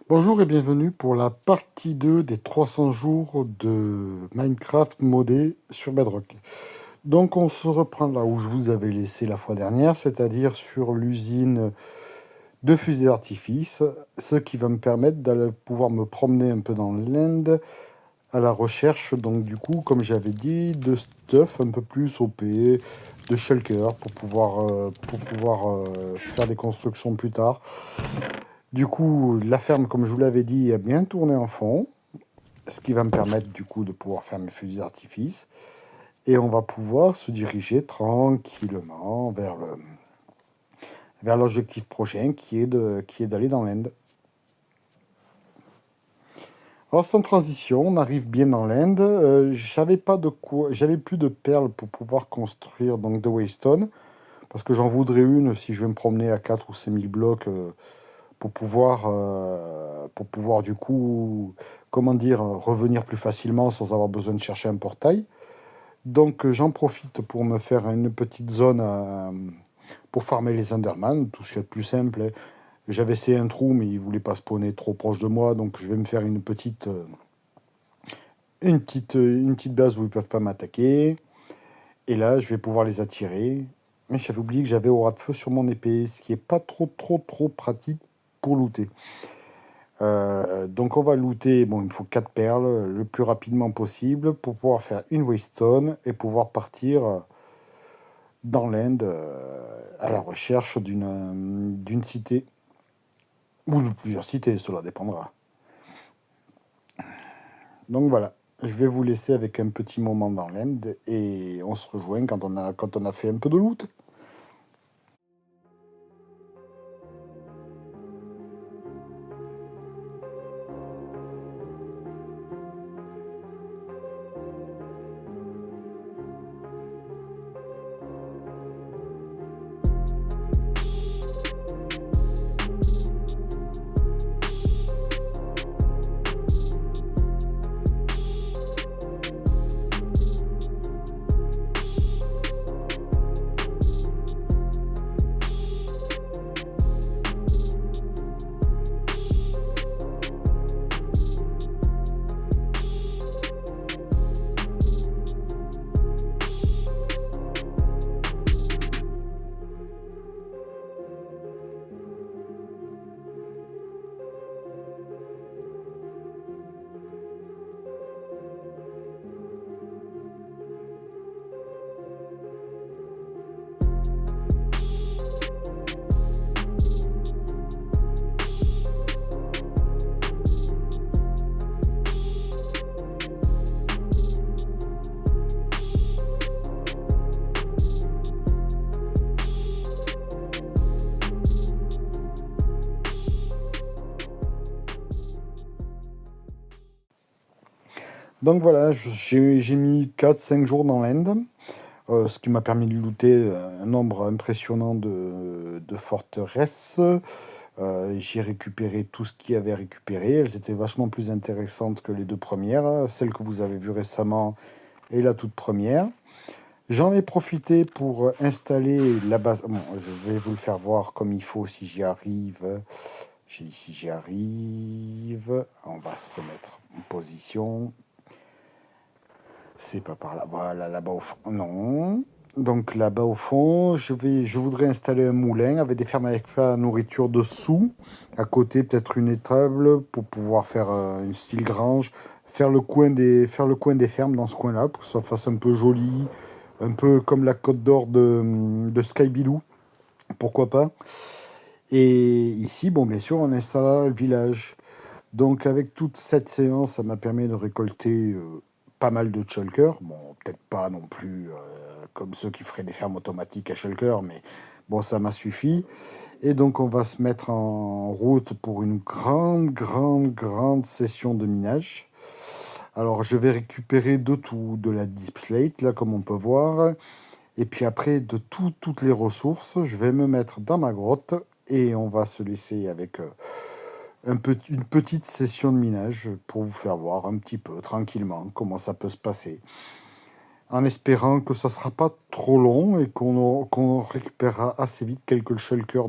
Bonjour et bienvenue pour la partie 2 des 300 jours de Minecraft modé sur Bedrock. Donc on se reprend là où je vous avais laissé la fois dernière, c'est-à-dire sur l'usine de fusées d'artifice, ce qui va me permettre d'aller pouvoir me promener un peu dans l'Inde à la recherche, donc du coup, comme j'avais dit, de stuff un peu plus OP, de shulker pour pouvoir faire des constructions plus tard. Du coup, la ferme, comme je vous l'avais dit, a bien tourné en fond, ce qui va me permettre du coup de pouvoir faire mes fusils d'artifice. Et on va pouvoir se diriger tranquillement vers l'objectif prochain qui est d'aller dans l'Inde. Alors sans transition, on arrive bien dans l'Inde. J'avais plus de perles pour pouvoir construire donc de Waystone, parce que j'en voudrais une si je vais me promener à 4 ou 5 000 blocs pour pouvoir du coup, comment dire, revenir plus facilement sans avoir besoin de chercher un portail. Donc j'en profite pour me faire une petite zone pour farmer les Enderman, tout ce qui est plus simple. J'avais essayé un trou, mais il voulait pas spawner trop proche de moi, donc je vais me faire une petite base où ils peuvent pas m'attaquer. Et là, je vais pouvoir les attirer. Mais j'avais oublié que j'avais aura de feu sur mon épée, ce qui est pas trop pratique pour looter. Donc on va looter, bon, il me faut 4 perles le plus rapidement possible pour pouvoir faire une waystone et pouvoir partir dans l'Inde à la recherche d'une cité ou de plusieurs cités, cela dépendra. Donc voilà, je vais vous laisser avec un petit moment dans l'Inde et on se rejoint quand on a fait un peu de loot. Donc voilà, j'ai mis 4-5 jours dans l'Inde, ce qui m'a permis de looter un nombre impressionnant de forteresses. J'ai récupéré tout ce qu'il y avait récupéré. Elles étaient vachement plus intéressantes que les deux premières, celle que vous avez vue récemment et la toute première. J'en ai profité pour installer la base. Bon, je vais vous le faire voir comme il faut si j'y arrive. Si j'y arrive, on va se remettre en position. C'est pas par là. Voilà, là-bas au fond. Non. Donc là-bas au fond, je voudrais installer un moulin avec des fermes avec la nourriture dessous. À côté, peut-être une étable pour pouvoir faire une style grange. Faire le coin des fermes dans ce coin-là pour que ça fasse un peu joli. Un peu comme la Côte d'Or de Skybidoo. Pourquoi pas. Et ici, bon, bien sûr, on installera le village. Donc avec toute cette séance, ça m'a permis de récolter pas mal de shulker. Bon, peut-être pas non plus comme ceux qui feraient des fermes automatiques à shulker, mais bon, ça m'a suffi. Et donc on va se mettre en route pour une grande session de minage. Alors je vais récupérer de tout, de la deep slate, là comme on peut voir. Et puis après, de toutes les ressources, je vais me mettre dans ma grotte et on va se laisser avec une petite session de minage pour vous faire voir un petit peu tranquillement comment ça peut se passer. En espérant que ça ne sera pas trop long et qu'on récupérera assez vite quelques shulkers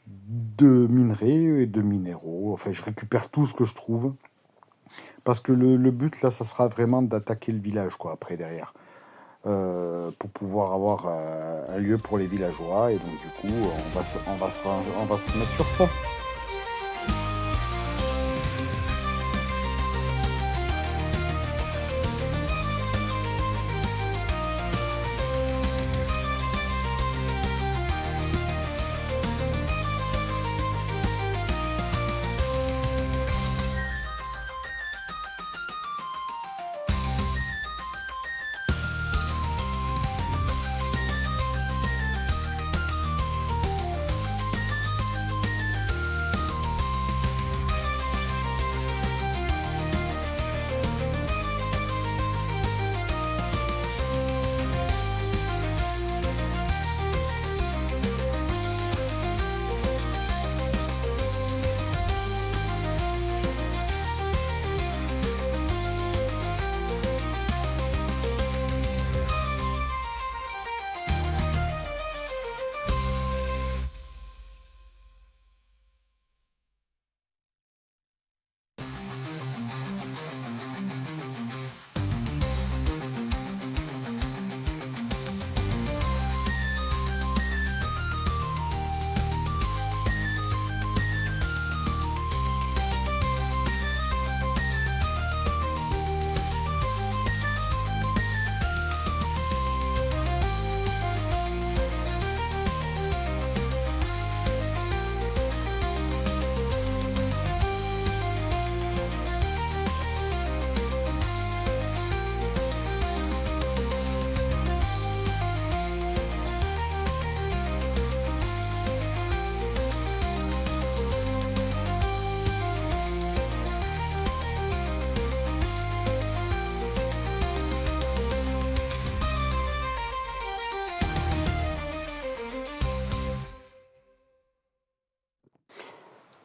de minerais et de minéraux. Enfin, je récupère tout ce que je trouve. Parce que le but, là, ça sera vraiment d'attaquer le village, quoi, après, derrière. Pour pouvoir avoir un lieu pour les villageois. Et donc, du coup, on va se mettre sur ça.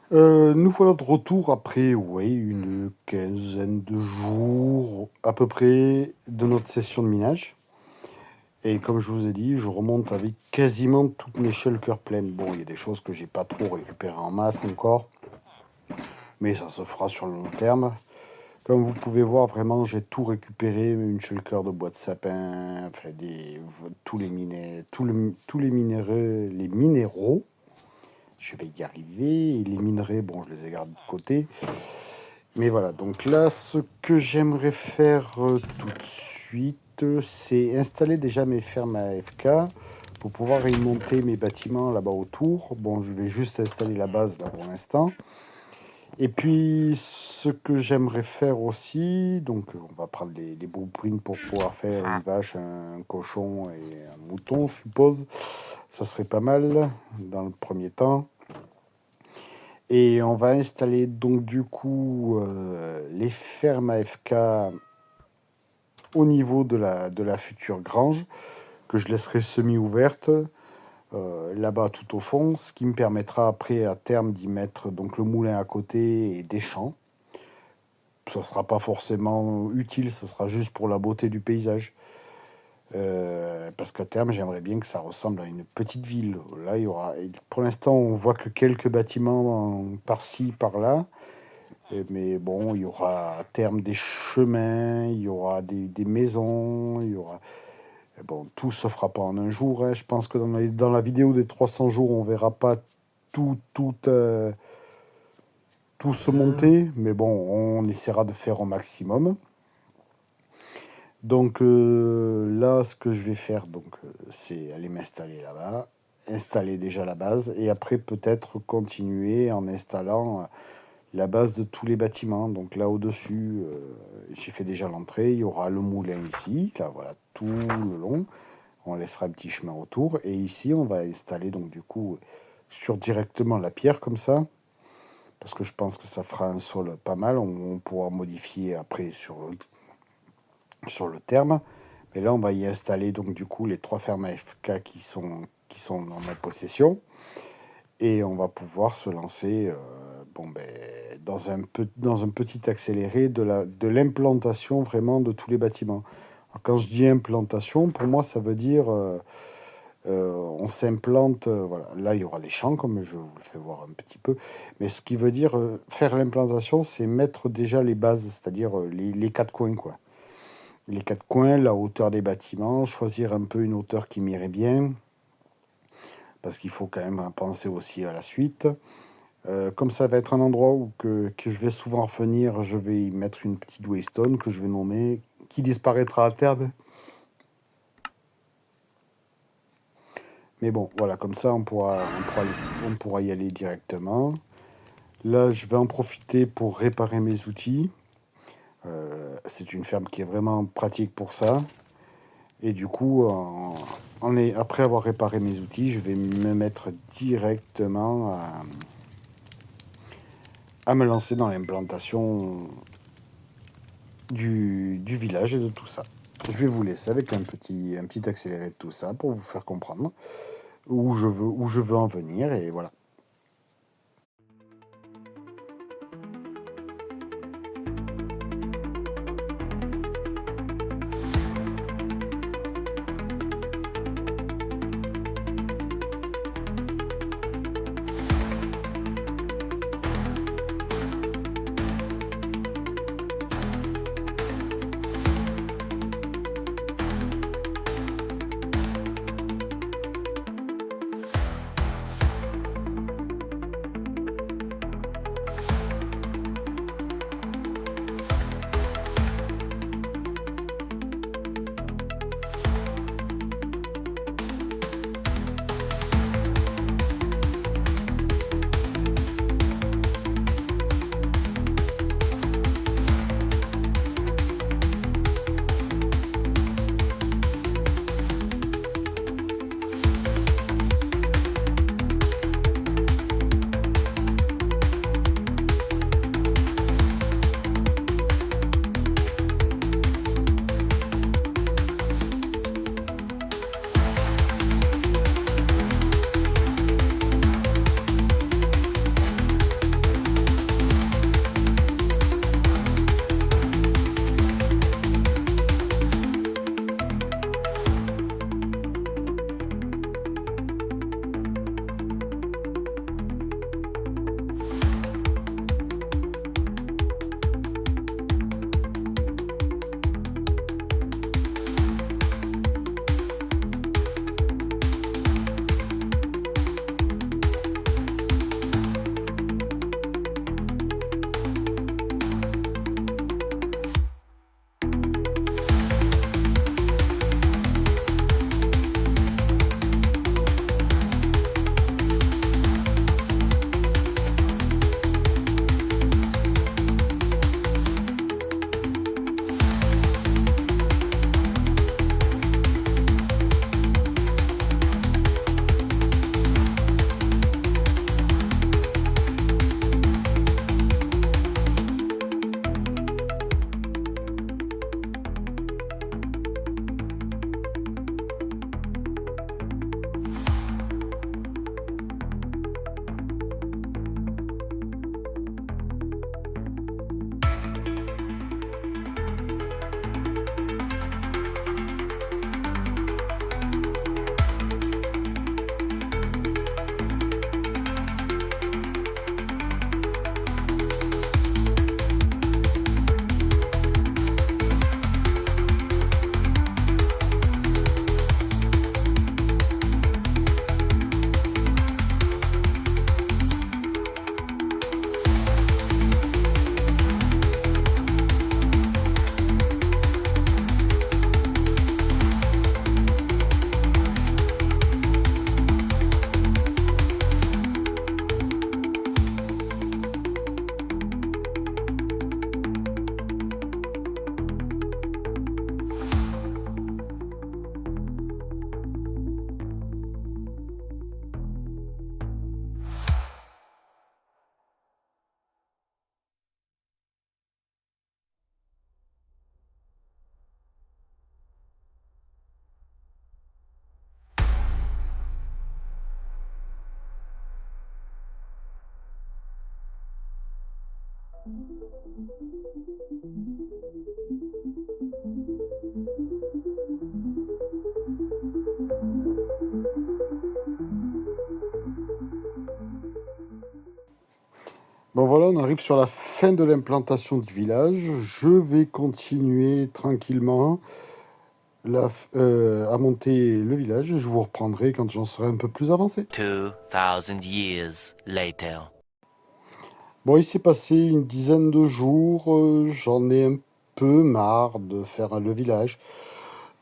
Nous voilà de retour après, ouais, une quinzaine de jours à peu près de notre session de minage. Et comme je vous ai dit, je remonte avec quasiment toutes mes shulkers pleines. Bon, il y a des choses que j'ai pas trop récupérées en masse encore, mais ça se fera sur le long terme. Comme vous pouvez voir, vraiment, j'ai tout récupéré, une shulker de bois de sapin, enfin, tous les tous les minéraux. Je vais y arriver. Et les minerais, bon, je les ai gardés de côté. Mais voilà, donc là, ce que j'aimerais faire tout de suite, c'est installer déjà mes fermes à AFK pour pouvoir y monter mes bâtiments là-bas autour. Bon, je vais juste installer la base là pour l'instant. Et puis, ce que j'aimerais faire aussi, donc on va prendre les blueprints pour pouvoir faire une vache, un cochon et un mouton, je suppose. Ça serait pas mal dans le premier temps. Et on va installer donc du coup les fermes AFK au niveau de la future grange que je laisserai semi-ouverte là-bas tout au fond, ce qui me permettra après à terme d'y mettre donc le moulin à côté et des champs. Ça ne sera pas forcément utile, ça sera juste pour la beauté du paysage. Parce qu'à terme, j'aimerais bien que ça ressemble à une petite ville. Là, il y aura, pour l'instant, on voit que quelques bâtiments par-ci, par-là. Mais bon, il y aura à terme des chemins, il y aura des maisons, il y aura... Bon, tout se fera pas en un jour, hein. Je pense que dans la vidéo des 300 jours, on verra pas tout se monter. Mais bon, on essaiera de faire au maximum. Donc là, ce que je vais faire, c'est aller m'installer là-bas, installer déjà la base, et après peut-être continuer en installant la base de tous les bâtiments. Donc là au-dessus, j'ai fait déjà l'entrée, il y aura le moulin ici, là voilà, tout le long. On laissera un petit chemin autour, et ici on va installer donc du coup sur directement la pierre comme ça, parce que je pense que ça fera un sol pas mal. On pourra modifier après sur le terme. Mais là, on va y installer donc du coup les 3 fermes AFK qui sont dans ma possession. Et on va pouvoir se lancer dans un petit accéléré de l'implantation vraiment de tous les bâtiments. Alors, quand je dis implantation, pour moi, ça veut dire On s'implante, voilà. Là, il y aura les champs, comme je vous le fais voir un petit peu. Mais ce qui veut dire, faire l'implantation, c'est mettre déjà les bases, c'est-à-dire les quatre coins, quoi. Les quatre coins, la hauteur des bâtiments, choisir un peu une hauteur qui m'irait bien, parce qu'il faut quand même penser aussi à la suite. Comme ça va être un endroit que je vais souvent revenir, je vais y mettre une petite waystone que je vais nommer, qui disparaîtra à terme. Mais bon, voilà, comme ça, on pourra y aller directement. Là, je vais en profiter pour réparer mes outils. C'est une ferme qui est vraiment pratique pour ça. Et du coup, après avoir réparé mes outils, je vais me mettre directement à me lancer dans l'implantation du village et de tout ça. Je vais vous laisser avec un petit accéléré de tout ça pour vous faire comprendre où je veux en venir, et voilà. Bon voilà, on arrive sur la fin de l'implantation du village. Je vais continuer tranquillement à monter le village et je vous reprendrai quand j'en serai un peu plus avancé. 2,000 years later. Bon, il s'est passé une dizaine de jours, j'en ai un peu marre de faire le village.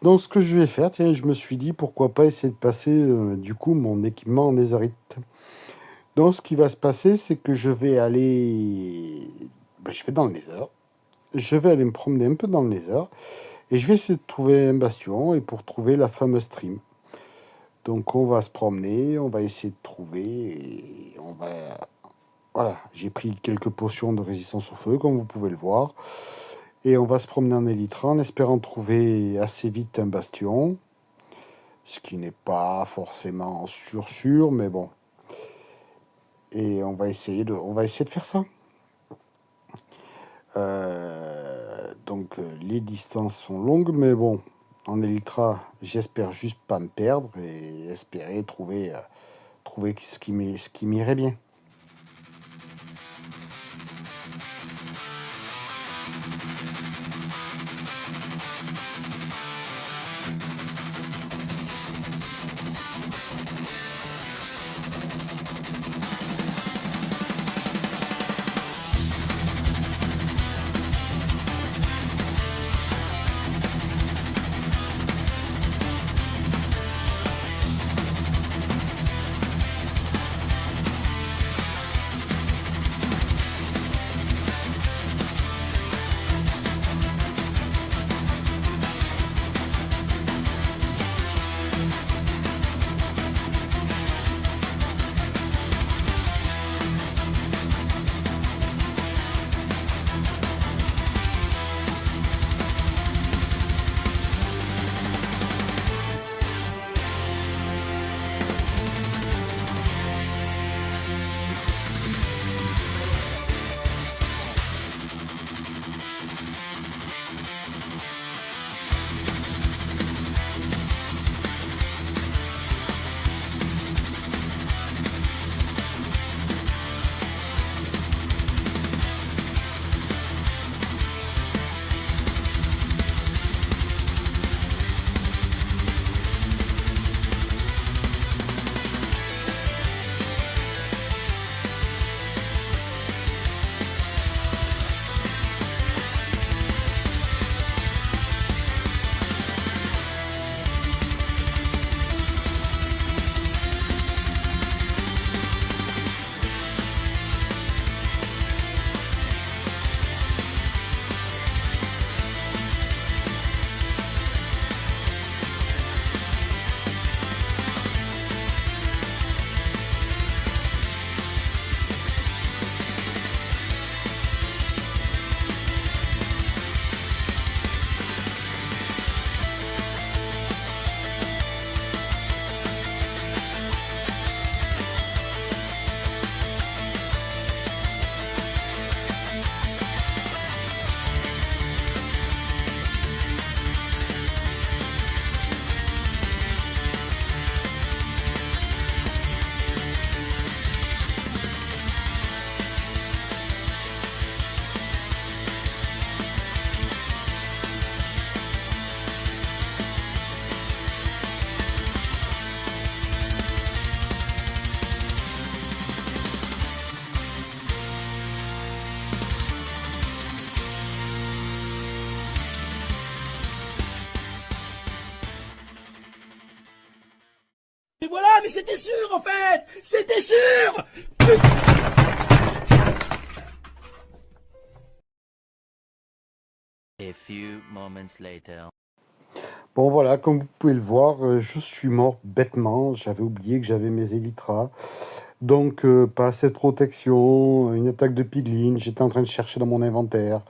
Donc ce que je vais faire, tiens, je me suis dit pourquoi pas essayer de passer du coup mon équipement en netherite. Donc ce qui va se passer, c'est que je vais aller... Ben, je vais dans le nether. Je vais aller me promener un peu dans le nether. Et je vais essayer de trouver un bastion et pour trouver la fameuse stream. Donc on va se promener, on va essayer de trouver et on va... Voilà, j'ai pris quelques potions de résistance au feu, comme vous pouvez le voir. Et on va se promener en Elytra en espérant trouver assez vite un bastion. Ce qui n'est pas forcément sûr, mais bon. Et on va essayer de faire ça. Donc les distances sont longues, mais bon, en Elytra, j'espère juste pas me perdre et espérer trouver ce qui m'irait bien. Mais voilà, mais c'était sûr en fait. C'était sûr. A few moments later. Bon voilà, comme vous pouvez le voir, je suis mort bêtement. J'avais oublié que j'avais mes Elytras. Donc pas assez de protection, une attaque de piglin. J'étais en train de chercher dans mon inventaire.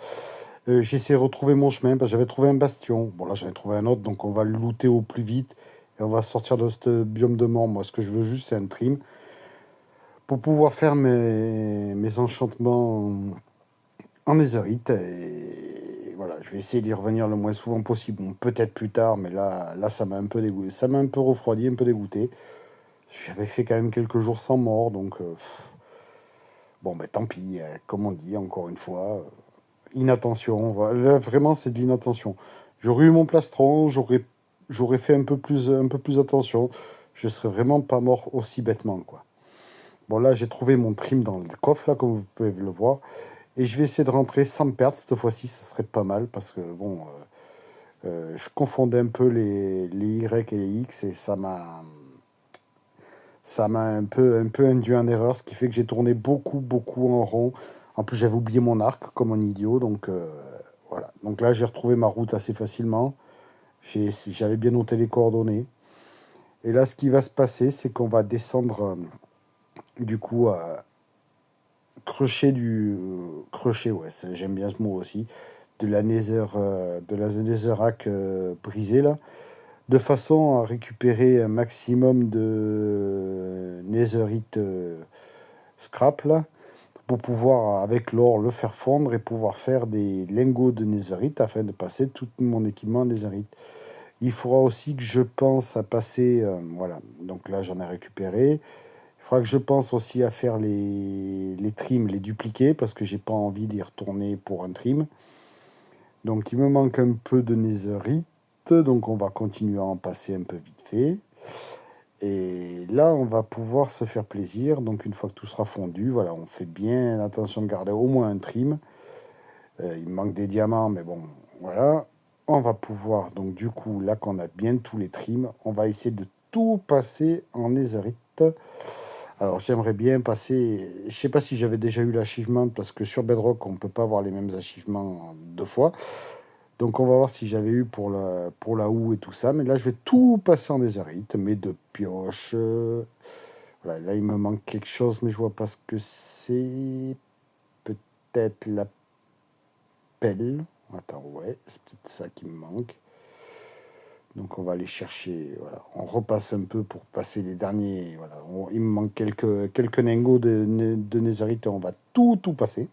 J'ai essayé de retrouver mon chemin parce que j'avais trouvé un bastion. Bon là j'en ai trouvé un autre, donc on va le looter au plus vite. Et on va sortir de ce biome de mort. Moi ce que je veux juste c'est un trim. Pour pouvoir faire mes enchantements en netherite. Et voilà, je vais essayer d'y revenir le moins souvent possible. Bon, peut-être plus tard, mais là ça m'a un peu dégoûté. Ça m'a un peu refroidi, un peu dégoûté. J'avais fait quand même quelques jours sans mort, donc... Bon, ben tant pis, comme on dit, encore une fois, inattention. Là, vraiment, c'est de l'inattention. J'aurais eu mon plastron, j'aurais fait un peu plus attention. Je serais vraiment pas mort aussi bêtement, quoi. Bon, là, j'ai trouvé mon trim dans le coffre, là, comme vous pouvez le voir. Et je vais essayer de rentrer sans me perdre. Cette fois-ci, ce serait pas mal, parce que, bon, je confondais un peu les Y et les X, et ça m'a un peu induit en erreur, ce qui fait que j'ai tourné beaucoup en rond. En plus, j'avais oublié mon arc comme un idiot, donc voilà. Donc là, j'ai retrouvé ma route assez facilement. J'avais bien noté les coordonnées. Et là, ce qui va se passer, c'est qu'on va descendre, du coup, à crochet, ouais, j'aime bien ce mot aussi, de la Netherrack brisée, là, de façon à récupérer un maximum de Netherite scrap, là, pour pouvoir, avec l'or, le faire fondre et pouvoir faire des lingots de Netherite afin de passer tout mon équipement en Netherite. Il faudra aussi que je pense à passer, voilà, donc là j'en ai récupéré. Il faudra que je pense aussi à faire les trims, les dupliquer, parce que j'ai pas envie d'y retourner pour un trim. Donc il me manque un peu de Netherite, donc on va continuer à en passer un peu vite fait. Et là, on va pouvoir se faire plaisir. Donc, une fois que tout sera fondu, voilà, on fait bien attention de garder au moins un trim. Il me manque des diamants, mais bon, voilà. On va pouvoir, donc du coup, là qu'on a bien tous les trims, on va essayer de tout passer en netherite. Alors, j'aimerais bien passer... Je sais pas si j'avais déjà eu l'achievement, parce que sur Bedrock, on ne peut pas avoir les mêmes achievements deux fois. Donc on va voir si j'avais eu pour la houe et tout ça. Mais là, je vais tout passer en netherite. Mes deux pioches. Voilà, là, il me manque quelque chose, mais je vois pas ce que c'est. Peut-être la pelle. Attends, ouais, c'est peut-être ça qui me manque. Donc on va aller chercher. Voilà, on repasse un peu pour passer les derniers. Voilà, il me manque quelques lingots de netherite. On va tout passer.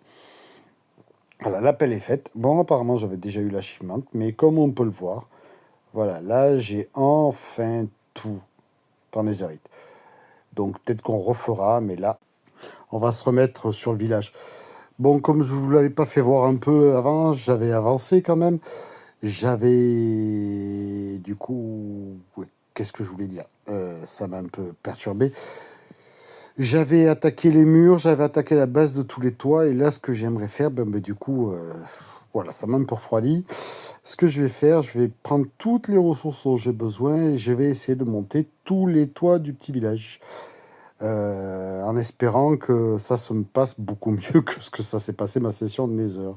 Voilà, l'appel est faite. Bon, apparemment, j'avais déjà eu l'achievement, mais comme on peut le voir, voilà, là, j'ai enfin tout en netherite. Donc, peut-être qu'on refera, mais là, on va se remettre sur le village. Bon, comme je vous l'avais pas fait voir un peu avant, j'avais avancé quand même. J'avais, du coup, ouais, qu'est-ce que je voulais dire? Ça m'a un peu perturbé. J'avais attaqué les murs, j'avais attaqué la base de tous les toits, et là, ce que j'aimerais faire, du coup, voilà, ça m'a un peu refroidi. Ce que je vais faire, je vais prendre toutes les ressources dont j'ai besoin, et je vais essayer de monter tous les toits du petit village. En espérant que ça se me passe beaucoup mieux que ce que ça s'est passé ma session de Nether.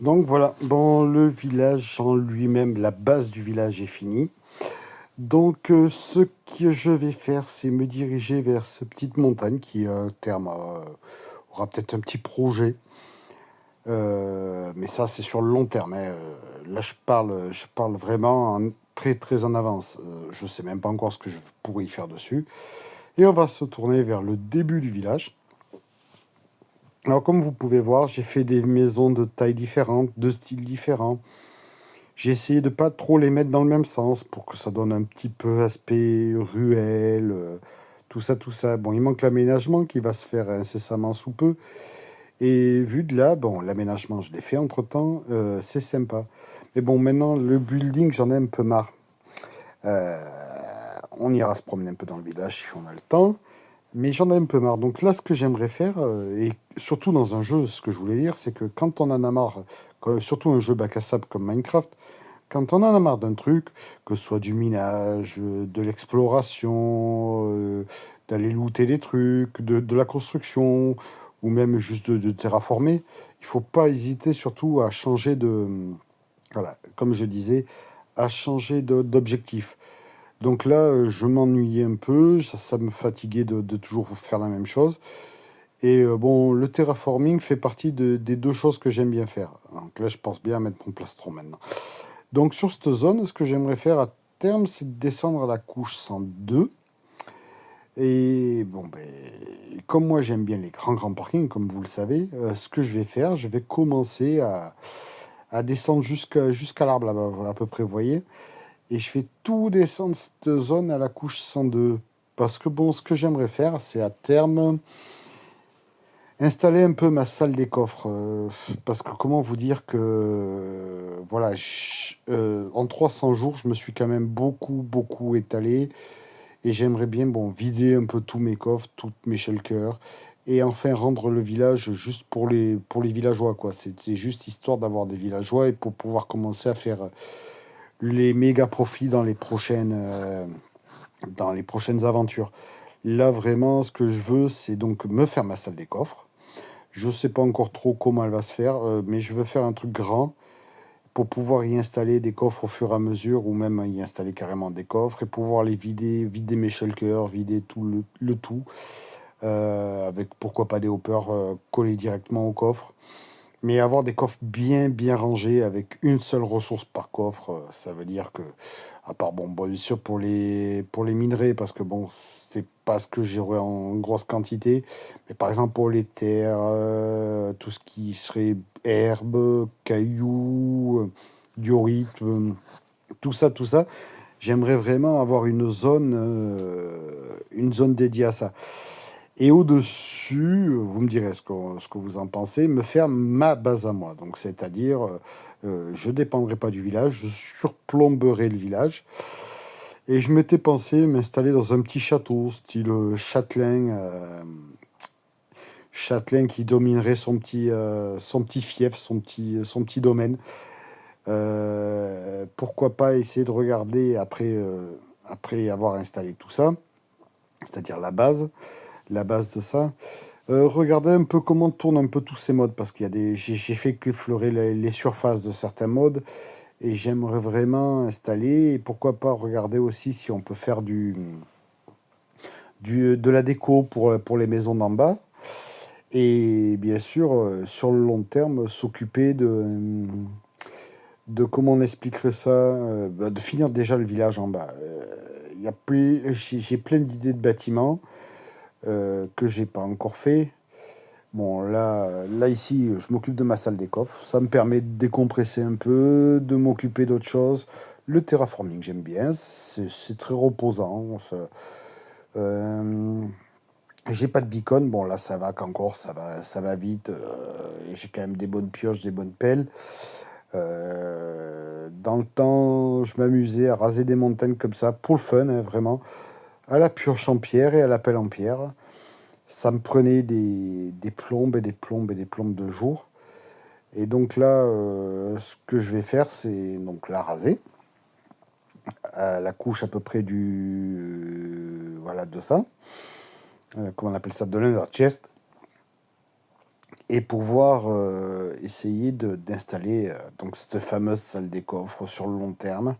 Donc voilà, bon, le village en lui-même, la base du village est finie. Donc ce que je vais faire, c'est me diriger vers cette petite montagne qui, à terme, aura peut-être un petit projet. Mais ça, c'est sur le long terme, hein. Là, je parle vraiment très très en avance. Je sais même pas encore ce que je pourrais y faire dessus. Et on va se tourner vers le début du village. Alors, comme vous pouvez voir, j'ai fait des maisons de tailles différentes, de styles différents. J'ai essayé de pas trop les mettre dans le même sens pour que ça donne un petit peu aspect ruelle, tout ça, tout ça. Bon, il manque l'aménagement qui va se faire incessamment sous peu. Et vu de là, bon, l'aménagement, je l'ai fait entre-temps, c'est sympa. Mais bon, maintenant, le building, j'en ai un peu marre. Euh, on ira se promener un peu dans le village si on a le temps. Mais j'en ai un peu marre. Donc là, ce que j'aimerais faire, et surtout dans un jeu, ce que je voulais dire, c'est que quand on en a marre, surtout un jeu bac à sable comme Minecraft, quand on en a marre d'un truc, que ce soit du minage, de l'exploration, d'aller looter des trucs, de la construction, ou même juste de terraformer, il faut pas hésiter surtout à changer de, voilà, comme je disais, à changer d'objectif. Donc là, je m'ennuyais un peu, ça me fatiguait de toujours faire la même chose. Et bon, le terraforming fait partie des deux choses que j'aime bien faire. Donc là, je pense bien à mettre mon plastron maintenant. Donc sur cette zone, ce que j'aimerais faire à terme, c'est de descendre à la couche 102. Et bon, ben, comme moi j'aime bien les grands parkings, comme vous le savez, ce que je vais faire, je vais commencer à descendre jusqu'à l'arbre là-bas, à peu près, vous voyez. Et je fais tout descendre cette zone à la couche 102. Parce que bon, ce que j'aimerais faire, c'est à terme installer un peu ma salle des coffres. Parce que comment vous dire que, voilà, en 300 jours, je me suis quand même beaucoup étalé. Et j'aimerais bien, bon, vider un peu tous mes coffres, toutes mes shulkers. Et enfin rendre le village juste pour les villageois, quoi. C'était juste histoire d'avoir des villageois et pour pouvoir commencer à faire les méga profits dans les prochaines aventures. Là, vraiment, ce que je veux, c'est donc me faire ma salle des coffres. Je sais pas encore trop comment elle va se faire, mais je veux faire un truc grand pour pouvoir y installer des coffres au fur et à mesure, ou même y installer carrément des coffres et pouvoir les vider mes shulkers, vider tout le tout, avec pourquoi pas des hoppers collés directement au coffre. Mais avoir des coffres bien rangés avec une seule ressource par coffre, ça veut dire que, à part, bon, bien sûr pour les minerais, parce que bon, c'est pas ce que j'aurais en grosse quantité, mais par exemple pour les terres, tout ce qui serait herbes, cailloux, diorite, tout ça, j'aimerais vraiment avoir une zone dédiée à ça. Et au-dessus, vous me direz ce que vous en pensez, me faire ma base à moi. Donc, c'est-à-dire, je ne dépendrai pas du village, je surplomberai le village. Et je m'étais pensé m'installer dans un petit château, style châtelain, châtelain qui dominerait son petit fief, son petit domaine. Pourquoi pas essayer de regarder après avoir installé tout ça, c'est-à-dire la base de ça. Regardez un peu comment tournent un peu tous ces modes, parce qu'il y a j'ai fait qu'effleurer les surfaces de certains modes, et j'aimerais vraiment installer, et pourquoi pas regarder aussi si on peut faire de la déco pour les maisons d'en bas, et bien sûr, sur le long terme, s'occuper de comment on expliquerait ça, de finir déjà le village en bas. J'ai plein d'idées de bâtiments que j'ai pas encore fait. Bon, là ici, je m'occupe de ma salle des coffres. Ça me permet de décompresser un peu, de m'occuper d'autres choses. Le terraforming, j'aime bien. C'est très reposant. Enfin, euh, j'ai pas de beacon. Bon, là, ça va qu'encore, ça va vite. J'ai quand même des bonnes pioches, des bonnes pelles. Dans le temps, je m'amusais à raser des montagnes comme ça, pour le fun, hein, vraiment. À la pioche en pierre et à la pelle en pierre. Ça me prenait des plombes et des plombes et des plombes de jour. Et donc là, ce que je vais faire, c'est donc la raser, à la couche à peu près voilà, de ça. Comment on appelle ça? De l'under chest. et pouvoir essayer d'installer donc cette fameuse salle des coffres sur le long terme.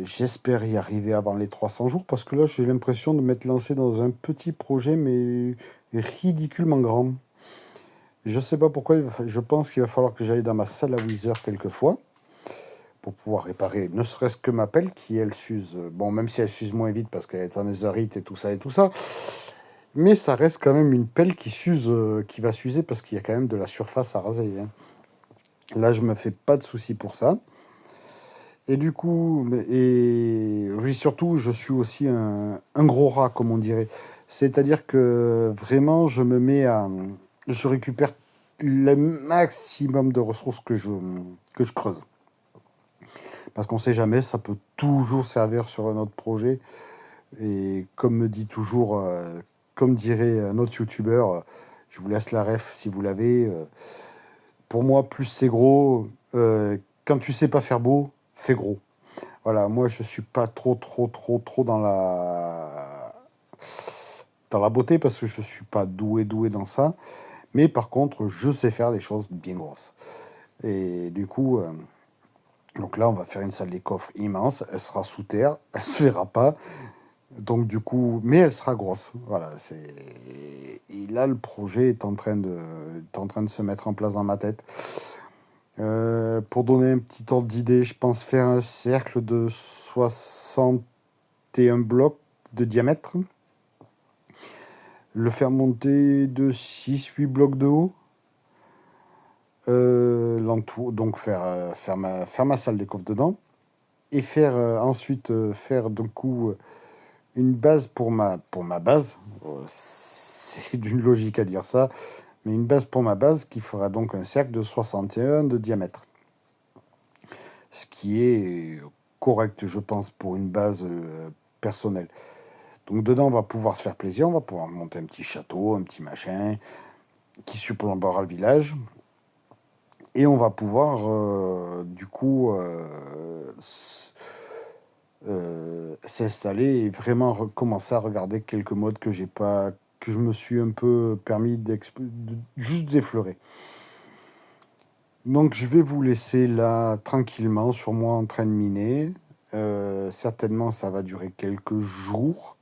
J'espère y arriver avant les 300 jours parce que là j'ai l'impression de m'être lancé dans un petit projet mais ridiculement grand. Je sais pas pourquoi, je pense qu'il va falloir que j'aille dans ma salle à Weezer quelquefois pour pouvoir réparer ne serait-ce que ma pelle qui elle s'use, bon même si elle s'use moins vite parce qu'elle est en netherite et tout ça, mais ça reste quand même une pelle qui s'use, qui va s'user parce qu'il y a quand même de la surface à raser, hein. Là je me fais pas de soucis pour ça. Et du coup, et oui, surtout, je suis aussi un gros rat, comme on dirait. C'est-à-dire que vraiment, je récupère le maximum de ressources que je creuse. Parce qu'on sait jamais, ça peut toujours servir sur un autre projet. Et comme me dit toujours, comme dirait un autre youtubeur, je vous laisse la ref si vous l'avez. Pour moi, plus c'est gros, quand tu sais pas faire beau, fais gros. Voilà, moi je suis pas trop dans la beauté parce que je suis pas doué dans ça. Mais par contre, je sais faire des choses bien grosses. Et du coup, donc là, on va faire une salle des coffres immense. Elle sera sous terre, elle se verra pas. Donc du coup, mais elle sera grosse. Voilà, c'est. Et là, le projet est en train de se mettre en place dans ma tête. Pour donner un petit ordre d'idée, je pense faire un cercle de 61 blocs de diamètre. Le faire monter de 6-8 blocs de haut. L'entour, donc faire ma salle des coffres dedans. Et faire ensuite faire du coup une base pour ma base. C'est d'une logique à dire ça. Mais une base pour ma base qui fera donc un cercle de 61 de diamètre. Ce qui est correct, je pense, pour une base personnelle. Donc dedans, on va pouvoir se faire plaisir, on va pouvoir monter un petit château, un petit machin, qui supplémentera le village. Et on va pouvoir, du coup, s'installer et vraiment commencer à regarder quelques modes que j'ai pas, que je me suis un peu permis juste d'effleurer. Donc je vais vous laisser là tranquillement sur moi en train de miner. Certainement ça va durer quelques jours.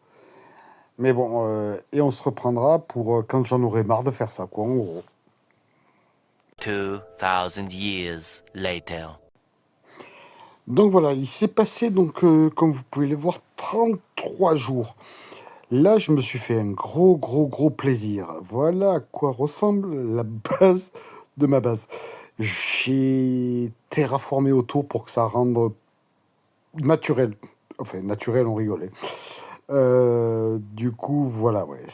Mais bon, et on se reprendra pour quand j'en aurai marre de faire ça, quoi, en gros. 2000 years later. Donc voilà, il s'est passé, donc, comme vous pouvez le voir, 33 jours. Là, je me suis fait un gros plaisir. Voilà à quoi ressemble la base de ma base. J'ai terraformé autour pour que ça rende naturel. Enfin, naturel, on rigolait. Du coup, voilà, ouais.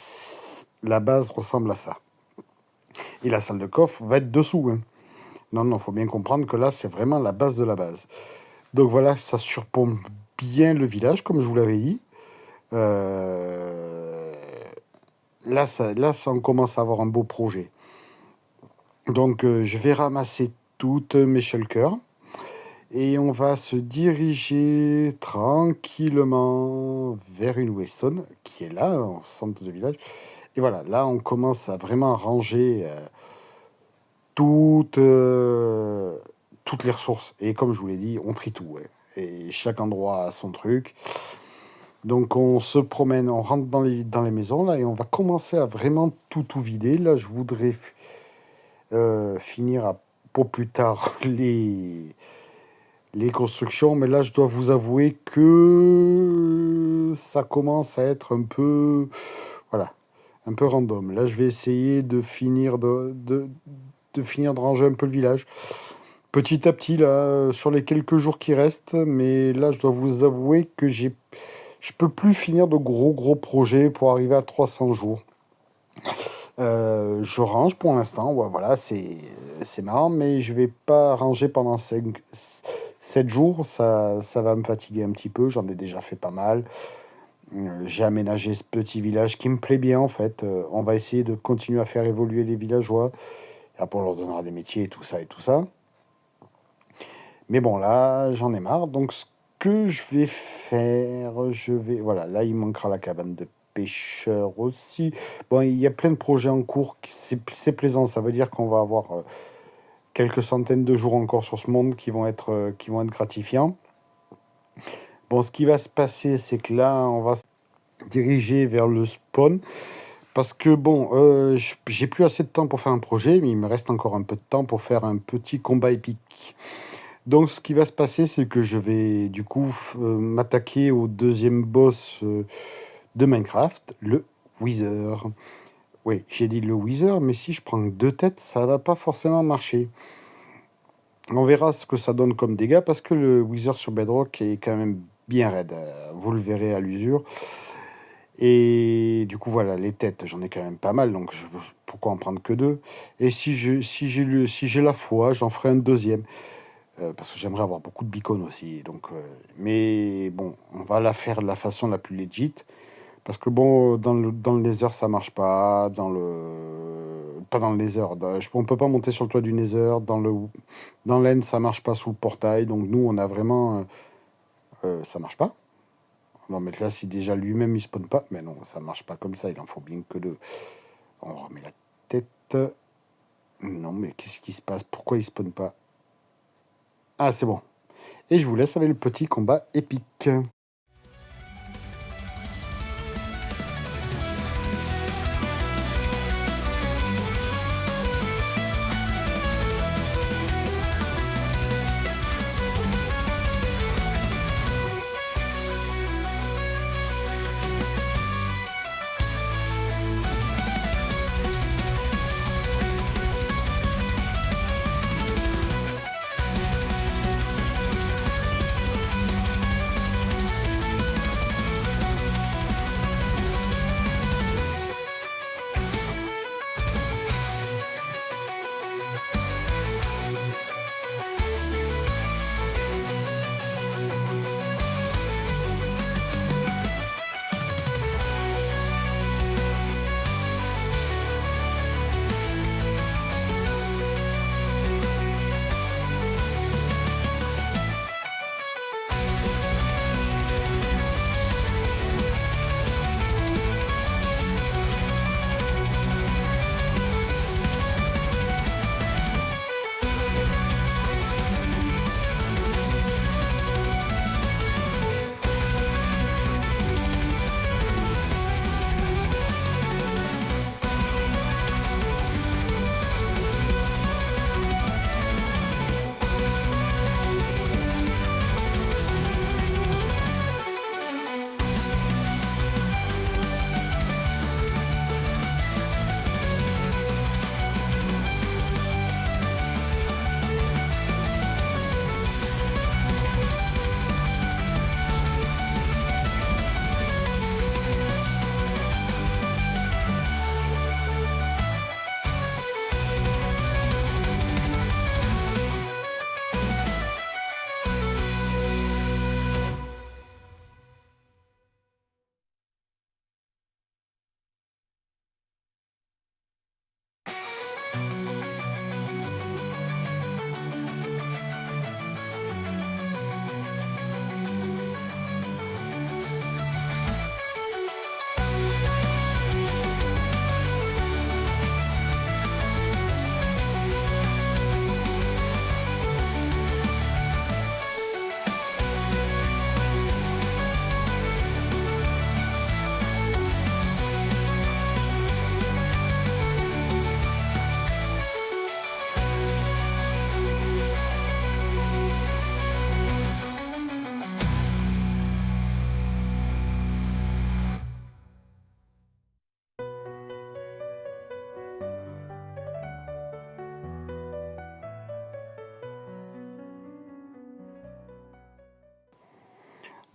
La base ressemble à ça. Et la salle de coffre va être dessous, hein. Non, faut bien comprendre que là, c'est vraiment la base de la base. Donc voilà, ça surplombe bien le village, comme je vous l'avais dit. Là, on commence à avoir un beau projet. Donc, je vais ramasser toutes mes shulkers. Et on va se diriger tranquillement vers une Weston, qui est là, en centre de village. Et voilà, là, on commence à vraiment ranger toutes les ressources. Et comme je vous l'ai dit, on trie tout, ouais. Et chaque endroit a son truc. Donc on se promène, on rentre dans les maisons là et on va commencer à vraiment tout vider. Là, je voudrais finir pour plus tard les constructions, mais là, je dois vous avouer que ça commence à être un peu, voilà, un peu random. Là, je vais essayer de finir de ranger un peu le village. Petit à petit, là, sur les quelques jours qui restent, mais là, je dois vous avouer que je peux plus finir de gros projets pour arriver à 300 jours. Je range pour l'instant, ouais, voilà, c'est marrant, mais je vais pas ranger pendant 7 jours, ça va me fatiguer un petit peu, j'en ai déjà fait pas mal. J'ai aménagé ce petit village qui me plaît bien en fait. On va essayer de continuer à faire évoluer les villageois. Et après, on leur donnera des métiers et tout ça et tout ça. Mais bon, là, j'en ai marre. Donc, ce que je vais faire, voilà, là, il manquera la cabane de pêcheurs aussi. Bon, il y a plein de projets en cours, c'est plaisant, ça veut dire qu'on va avoir quelques centaines de jours encore sur ce monde qui vont être gratifiants. Bon, ce qui va se passer, c'est que là, on va se diriger vers le spawn. Parce que bon, j'ai plus assez de temps pour faire un projet, mais il me reste encore un peu de temps pour faire un petit combat épique. Donc ce qui va se passer, c'est que je vais du coup m'attaquer au deuxième boss de Minecraft, le Wither. Oui, j'ai dit le Wither, mais si je prends 2 têtes, ça va pas forcément marcher. On verra ce que ça donne comme dégâts, parce que le Wither sur Bedrock est quand même bien raide. Vous le verrez à l'usure. Et du coup, voilà, les têtes, j'en ai quand même pas mal, donc pourquoi en prendre que 2? Et si j'ai la foi, j'en ferai un deuxième. Parce que j'aimerais avoir beaucoup de beacons aussi. Donc, mais bon, on va la faire de la façon la plus legit. Parce que bon, dans le Nether, ça marche pas. Pas dans le Nether. On peut pas monter sur le toit du Nether. Dans l'End, ça marche pas sous le portail. Donc nous, on a vraiment... ça marche pas. On va mettre là, si déjà lui-même, il spawn pas. Mais non, ça marche pas comme ça. Il en faut bien que 2. On remet la tête. Non, mais qu'est-ce qui se passe? Pourquoi il spawn pas? Ah, c'est bon. Et je vous laisse avec le petit combat épique.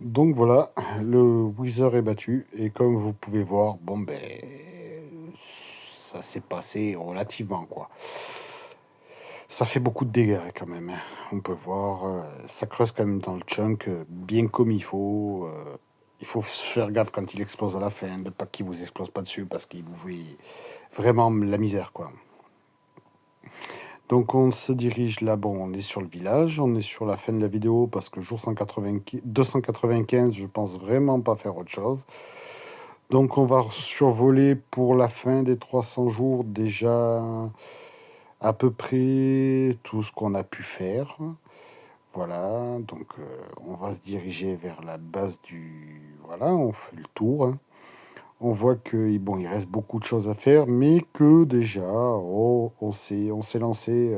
Donc voilà, le Wither est battu. Et comme vous pouvez voir, bon ben, ça s'est passé relativement, quoi. Ça fait beaucoup de dégâts quand même. On peut voir, ça creuse quand même dans le chunk, bien comme il faut. Il faut faire gaffe quand il explose à la fin, de pas qu'il vous explose pas dessus, parce qu'il vous fait vraiment la misère, quoi. Donc on se dirige là, bon, on est sur le village, on est sur la fin de la vidéo, parce que jour 295, je pense vraiment pas faire autre chose. Donc on va survoler pour la fin des 300 jours déjà à peu près tout ce qu'on a pu faire. Voilà, donc on va se diriger vers la base du... Voilà, on fait le tour, hein. On voit que bon, il reste beaucoup de choses à faire, mais que déjà, on s'est lancé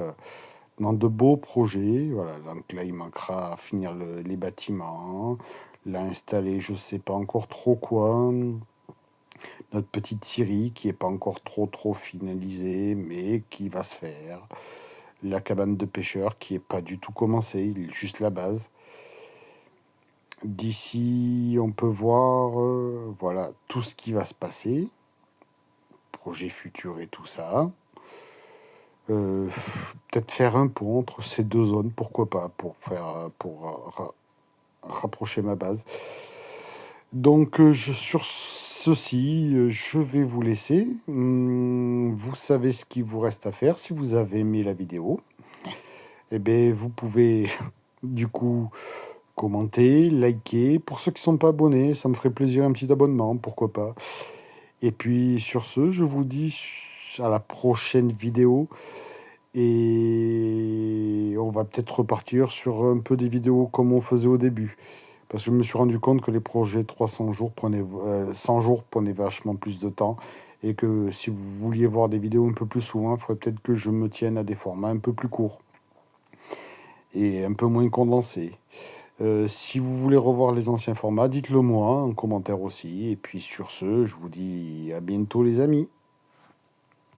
dans de beaux projets. Voilà, donc là, il manquera à finir les bâtiments, là, installer, je sais pas encore trop quoi. Notre petite scierie qui est pas encore trop finalisée, mais qui va se faire. La cabane de pêcheurs qui est pas du tout commencée, il est juste la base. D'ici, on peut voir voilà tout ce qui va se passer, projet futur et tout ça. Peut-être faire un pont entre ces deux zones, pourquoi pas, pour rapprocher ma base. Donc sur ceci, je vais vous laisser. Vous savez ce qu'il vous reste à faire. Si vous avez aimé la vidéo, eh bien, vous pouvez du coup commenter, liker. Pour ceux qui ne sont pas abonnés, ça me ferait plaisir un petit abonnement, pourquoi pas. Et puis sur ce, je vous dis à la prochaine vidéo. Et on va peut-être repartir sur un peu des vidéos comme on faisait au début. Parce que je me suis rendu compte que les projets 300 jours 100 jours prenaient vachement plus de temps. Et que si vous vouliez voir des vidéos un peu plus souvent, il faudrait peut-être que je me tienne à des formats un peu plus courts. Et un peu moins condensés. Si vous voulez revoir les anciens formats, dites-le moi en commentaire aussi. Et puis sur ce, je vous dis à bientôt les amis.